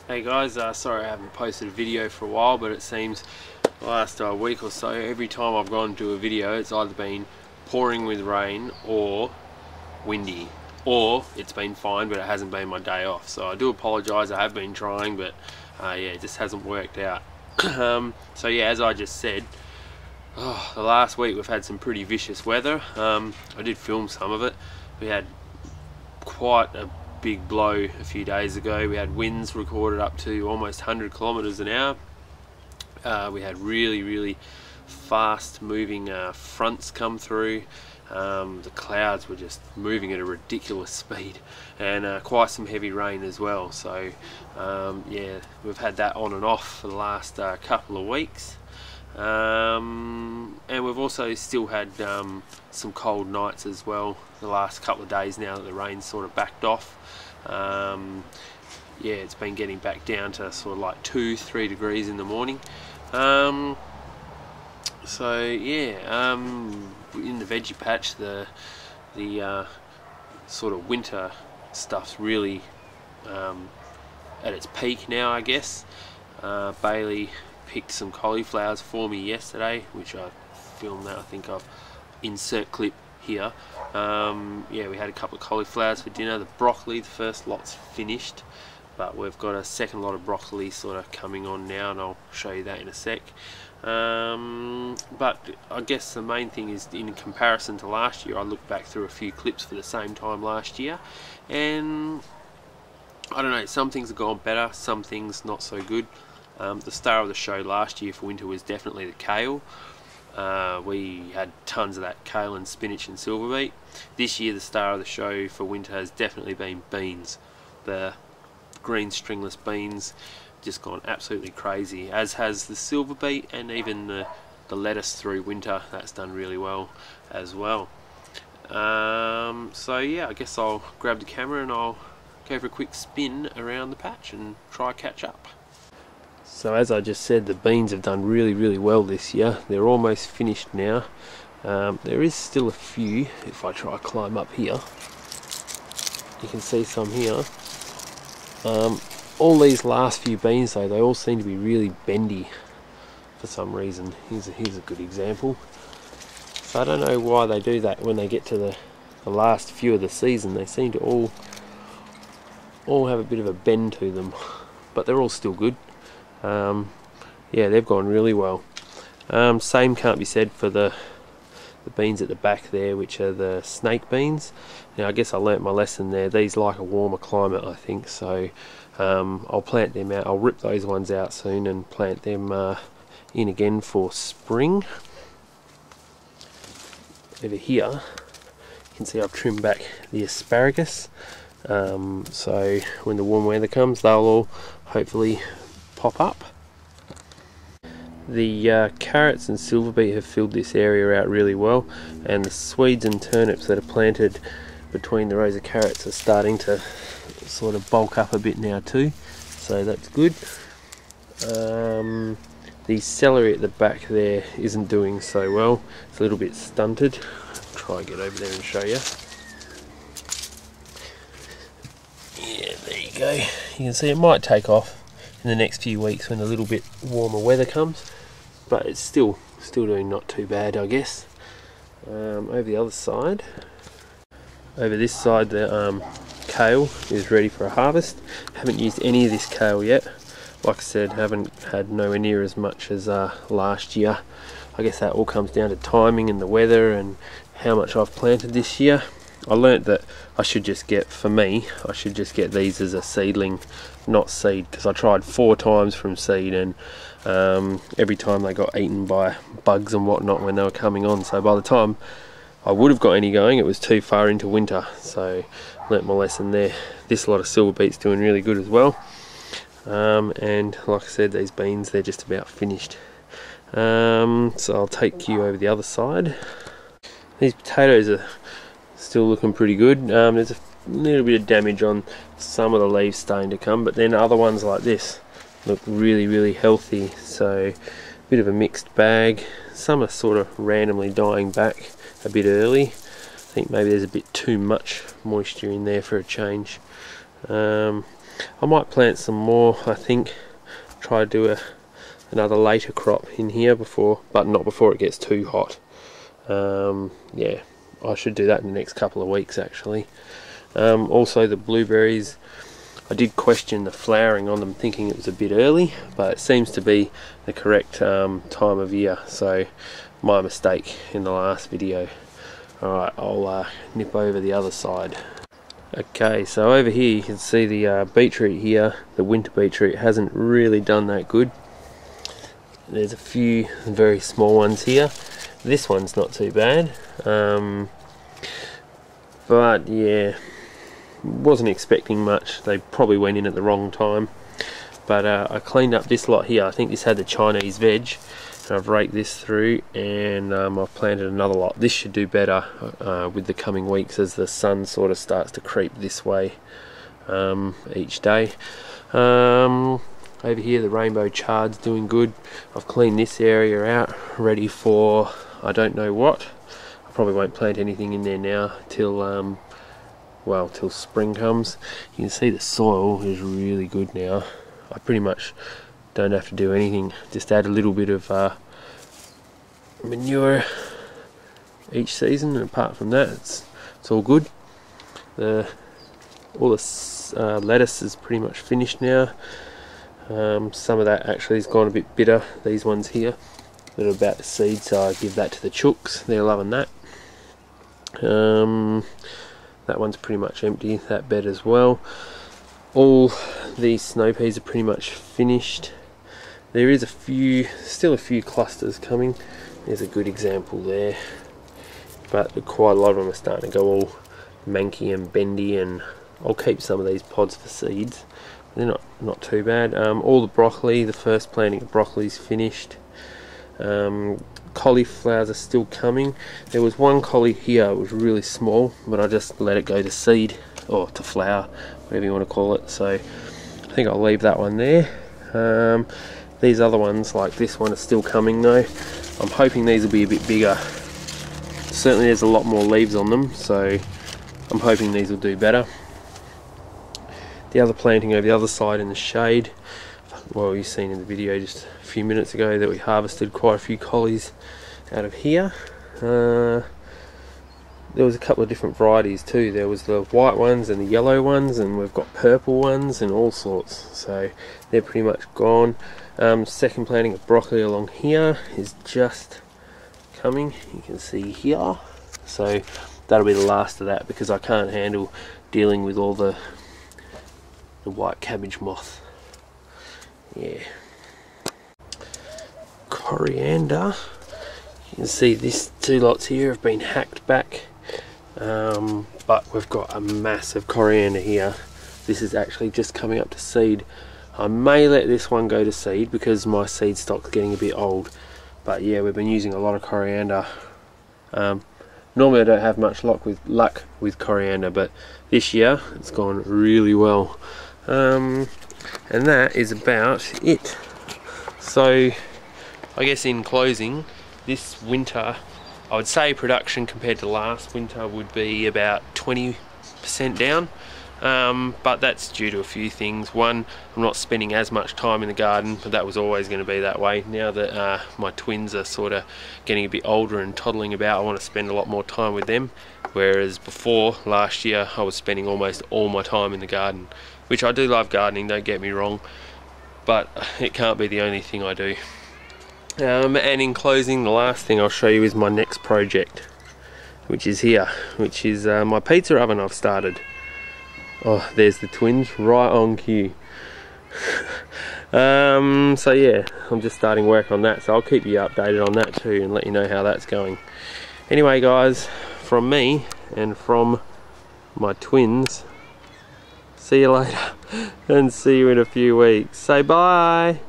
Hey guys, sorry I haven't posted a video for a while, but it seems the last week or so, every time I've gone to a video, it's either been pouring with rain or windy, or it's been fine but it hasn't been my day off. So I do apologise, I have been trying, but yeah, it just hasn't worked out. So yeah, as I just said, the last week we've had some pretty vicious weather. I did film some of it. We had quite a big blow a few days ago. We had winds recorded up to almost 100 kilometers an hour. We had really fast moving fronts come through. The clouds were just moving at a ridiculous speed, and quite some heavy rain as well. So yeah, we've had that on and off for the last couple of weeks. And we've also still had some cold nights as well the last couple of days now that the rain's sort of backed off. Yeah, it's been getting back down to sort of like 2-3 degrees in the morning. So yeah, in the veggie patch, the sort of winter stuff's really at its peak now, I guess. Bailey picked some cauliflowers for me yesterday, which I filmed that. I think I've insert clip here. Yeah, we had a couple of cauliflowers for dinner. The broccoli, the first lot's finished, but we've got a second lot of broccoli sort of coming on now, and I'll show you that in a sec. But I guess the main thing is, in comparison to last year, I looked back through a few clips for the same time last year, and I don't know, some things have gone better, some things not so good. The star of the show last year for winter was definitely the kale. We had tons of that kale and spinach and silver beet. This year the star of the show for winter has definitely been beans. The green stringless beans just gone absolutely crazy, as has the silver beet, and even the lettuce through winter, that's done really well as well. So yeah, I guess I'll grab the camera and I'll go for a quick spin around the patch and try catch up. So as I just said, the beans have done really well this year. They're almost finished now. There is still a few. If I try to climb up here, you can see some here. All these last few beans though, they all seem to be really bendy for some reason. Here's a good example. So I don't know why they do that when they get to the last few of the season. They seem to all have a bit of a bend to them, but they're all still good. Yeah, they've gone really well. Same can't be said for the beans at the back there, which are the snake beans. Now I guess I learnt my lesson there. These like a warmer climate, I think, so I'll plant them out. I'll rip those ones out soon and plant them in again for spring. Over here you can see I've trimmed back the asparagus, so when the warm weather comes they'll all hopefully pop up. The carrots and silver beet have filled this area out really well, and the Swedes and turnips that are planted between the rows of carrots are starting to sort of bulk up a bit now too, so that's good. The celery at the back there isn't doing so well, it's a little bit stunted. I'll try and get over there and show you. Yeah, there you go. You can see it might take off in the next few weeks when a little bit warmer weather comes, but it's still doing not too bad, I guess. Over the other side, over this side, the kale is ready for a harvest. Haven't used any of this kale yet. Like I said, haven't had nowhere near as much as last year. I guess that all comes down to timing and the weather and how much I've planted this year. I learnt that I should just get, for me, I should just get these as a seedling, not seed, because I tried 4 times from seed, and every time they got eaten by bugs and whatnot when they were coming on. So by the time I would have got any going, it was too far into winter. So learnt my lesson there. This lot of silver beet's doing really good as well. And like I said, these beans, they're just about finished. So I'll take you over the other side. These potatoes are still looking pretty good. There's a little bit of damage on some of the leaves starting to come, but then other ones like this look really healthy. So a bit of a mixed bag. Some are sort of randomly dying back a bit early. I think maybe there's a bit too much moisture in there for a change. I might plant some more, I think. Try to do another later crop in here before, but not before it gets too hot. Yeah, I should do that in the next couple of weeks actually. Also the blueberries, I did question the flowering on them, thinking it was a bit early, but it seems to be the correct time of year, so my mistake in the last video. Alright, I'll nip over the other side. Okay, so over here you can see the beetroot here. The winter beetroot hasn't really done that good. There's a few very small ones here. This one's not too bad, but yeah, wasn't expecting much. They probably went in at the wrong time. But I cleaned up this lot here. I think this had the Chinese veg, and I've raked this through, and I've planted another lot. This should do better with the coming weeks as the sun sort of starts to creep this way each day. Over here the rainbow chard's doing good. I've cleaned this area out, ready for I don't know what. I probably won't plant anything in there now till well, till spring comes. You can see the soil is really good now. I pretty much don't have to do anything, just add a little bit of manure each season, and apart from that it's all good. All the lettuce is pretty much finished now. Some of that actually has gone a bit bitter, these ones here that are about to seed, so I give that to the chooks, they're loving that. That one's pretty much empty, that bed as well. All these snow peas are pretty much finished. There is still a few clusters coming. There's a good example there, but quite a lot of them are starting to go all manky and bendy, and I'll keep some of these pods for seeds. They're not too bad. All the broccoli, the first planting of broccoli is finished. Cauliflowers are still coming. There was one collie here, it was really small, but I just let it go to seed, or to flower, whatever you want to call it, so I think I'll leave that one there. These other ones, like this one, are still coming though. I'm hoping these will be a bit bigger. Certainly there's a lot more leaves on them, so I'm hoping these will do better. The other planting over the other side in the shade, well, you've seen in the video just a few minutes ago that we harvested quite a few collies out of here. There was a couple of different varieties too. There was the white ones and the yellow ones, and we've got purple ones and all sorts, so they're pretty much gone. Second planting of broccoli along here is just coming, you can see here, so that'll be the last of that, because I can't handle dealing with all the white cabbage moth. Yeah. Coriander, you can see these two lots here have been hacked back, but we've got a massive coriander here. This is actually just coming up to seed. I may let this one go to seed because my seed stock's getting a bit old, but yeah, we've been using a lot of coriander. Normally I don't have much luck with coriander, but this year it's gone really well. And that is about it. So I guess in closing, this winter I would say production compared to last winter would be about 20% down, but that's due to a few things. One, I'm not spending as much time in the garden, but that was always going to be that way. Now that my twins are sort of getting a bit older and toddling about, I want to spend a lot more time with them, whereas before, last year, I was spending almost all my time in the garden, which I do love gardening, don't get me wrong, but it can't be the only thing I do. And in closing, the last thing I'll show you is my next project, which is here, which is my pizza oven I've started. Oh, there's the twins right on cue. So yeah, I'm just starting work on that, so I'll keep you updated on that too and let you know how that's going. Anyway guys, from me and from my twins, see you later and see you in a few weeks. Say bye.